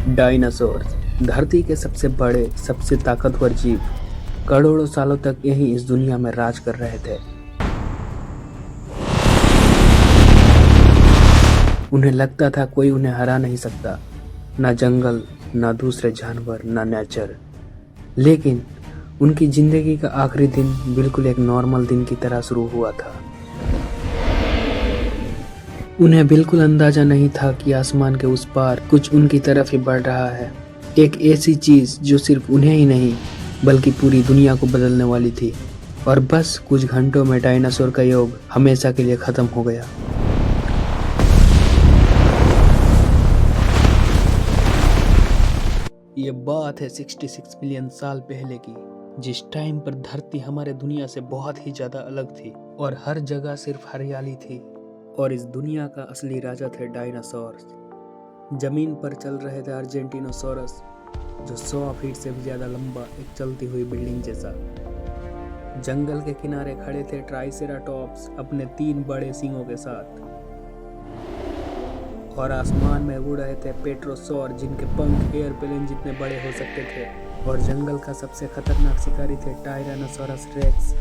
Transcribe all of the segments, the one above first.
Dinosaur धरती के सबसे बड़े, सबसे ताकतवर जीव करोड़ों सालों तक यहीं इस दुनिया में राज कर रहे थे। उन्हें लगता था कोई उन्हें हरा नहीं सकता, ना जंगल, ना दूसरे जानवर, ना नेचर। लेकिन उनकी जिंदगी का आखिरी दिन बिल्कुल एक नॉर्मल दिन की तरह शुरू हुआ था। उन्हें बिल्कुल अंदाजा नहीं था कि आसमान के उस पार कुछ उनकी तरफ ही बढ़ रहा है। एक ऐसी चीज जो सिर्फ उन्हें ही नहीं बल्कि पूरी दुनिया को बदलने वाली थी। और बस कुछ घंटों में डायनासोर का युग हमेशा के लिए खत्म हो गया। ये बात है 66 मिलियन साल पहले की, जिस टाइम पर धरती हमारे दुनिया से बहुत ही ज्यादा अलग थी और हर जगह सिर्फ हरियाली थी। और इस दुनिया का असली राजा थे डायनासोर्स। जमीन पर चल रहे थे अर्जेंटिनोसोरस, जो 100 फीट से भी ज्यादा लंबा एक चलती हुई बिल्डिंग जैसा। जंगल के किनारे खड़े थे ट्राइसेराटॉप्स अपने 3 बड़े सींगों के साथ। और आसमान में उड़ रहे थे पेट्रोसौर, जिनके पंख एयरप्लेन जितने बड़े हो सकते थे। और जंगल का सबसे खतरनाक शिकारी थे टायरानोसोरस रेक्स।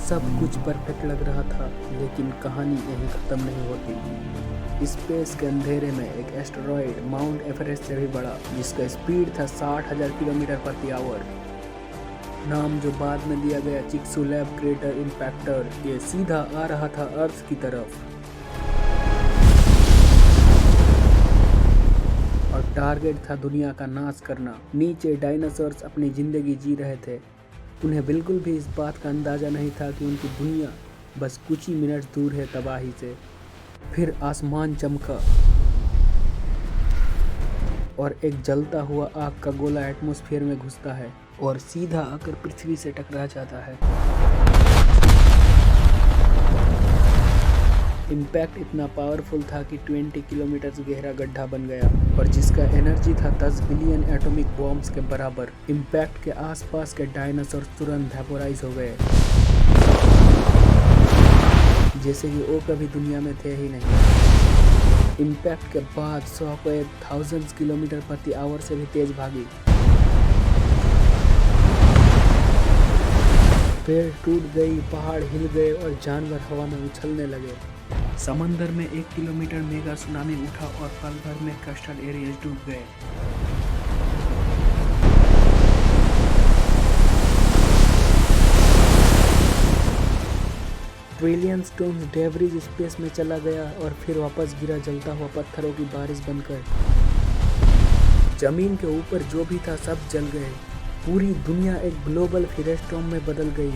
सब कुछ परफेक्ट लग रहा था, लेकिन कहानी यहीं खत्म नहीं होती। स्पेस के अंधेरे में एक एस्टेरॉयड माउंट एवरेस्ट से भी बड़ा, जिसका स्पीड था 60,000 किलोमीटर प्रति आवर, नाम जो बाद में दिया गया चिक्सुलैब क्रेटर इम्पैक्टर, ये सीधा आ रहा था अर्थ की तरफ। और टारगेट था दुनिया का नाश करना। नीचे डायनासोर्स अपनी जिंदगी जी रहे थे। उन्हें बिल्कुल भी इस बात का अंदाजा नहीं था कि उनकी दुनिया बस कुछ ही मिनट दूर है तबाही से। फिर आसमान चमका और एक जलता हुआ आग का गोला एटमॉस्फेयर में घुसता है और सीधा आकर पृथ्वी से टकरा जाता है। इम्पैक्ट इतना पावरफुल था कि 20 किलोमीटर गहरा गड्ढा बन गया और जिसका एनर्जी था 10 बिलियन एटॉमिक बॉम्ब्स के बराबर। इम्पैक्ट के आसपास के डायनासोर तुरंत वेपोराइज हो गए, जैसे कि वो कभी दुनिया में थे ही नहीं। इम्पैक्ट के बाद शॉकवेव थाउजेंड्स किलोमीटर प्रति आवर से भी तेज भागी। पेड़ टूट गई, पहाड़ हिल गए और जानवर हवा में उछलने लगे। समंदर में 1 किलोमीटर मेगा सुनामी उठा और पल भर में कोस्टल एरियाज डूब गए। ट्रिलियन टन डेब्रिज स्पेस में चला गया और फिर वापस गिरा जलता हुआ पत्थरों की बारिश बनकर। जमीन के ऊपर जो भी था सब जल गए। पूरी दुनिया एक ग्लोबल फिरेस्टॉर्म में बदल गई।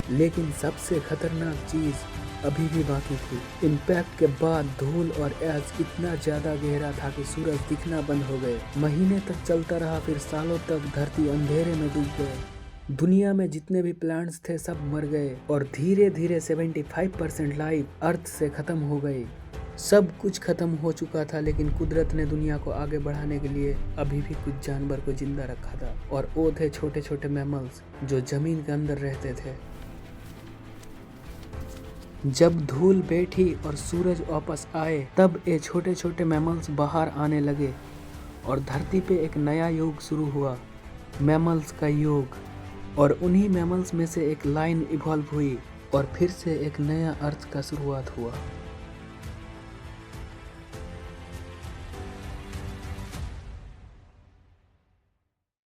लेकिन सबसे खतरनाक चीज अभी भी बाकी थी। इम्पैक्ट के बाद धूल और ऐश इतना ज्यादा गहरा था कि सूरज दिखना बंद हो गए। महीने तक चलता रहा, फिर सालों तक धरती अंधेरे में डूब गए। दुनिया में जितने भी प्लांट्स थे सब मर गए और धीरे धीरे 75% लाइफ अर्थ से खत्म हो गई। सब कुछ खत्म हो चुका था, लेकिन कुदरत ने दुनिया को आगे बढ़ाने के लिए अभी भी कुछ जानवर को जिंदा रखा था। और वो थे छोटे छोटे मैमल्स जो जमीन के अंदर रहते थे। जब धूल बैठी और सूरज वापस आए, तब ये छोटे छोटे मैमल्स बाहर आने लगे और धरती पे एक नया युग शुरू हुआ, मैमल्स का युग। और उन्हीं मैमल्स में से एक लाइन इवॉल्व हुई और फिर से एक नया अर्थ का शुरुआत हुआ।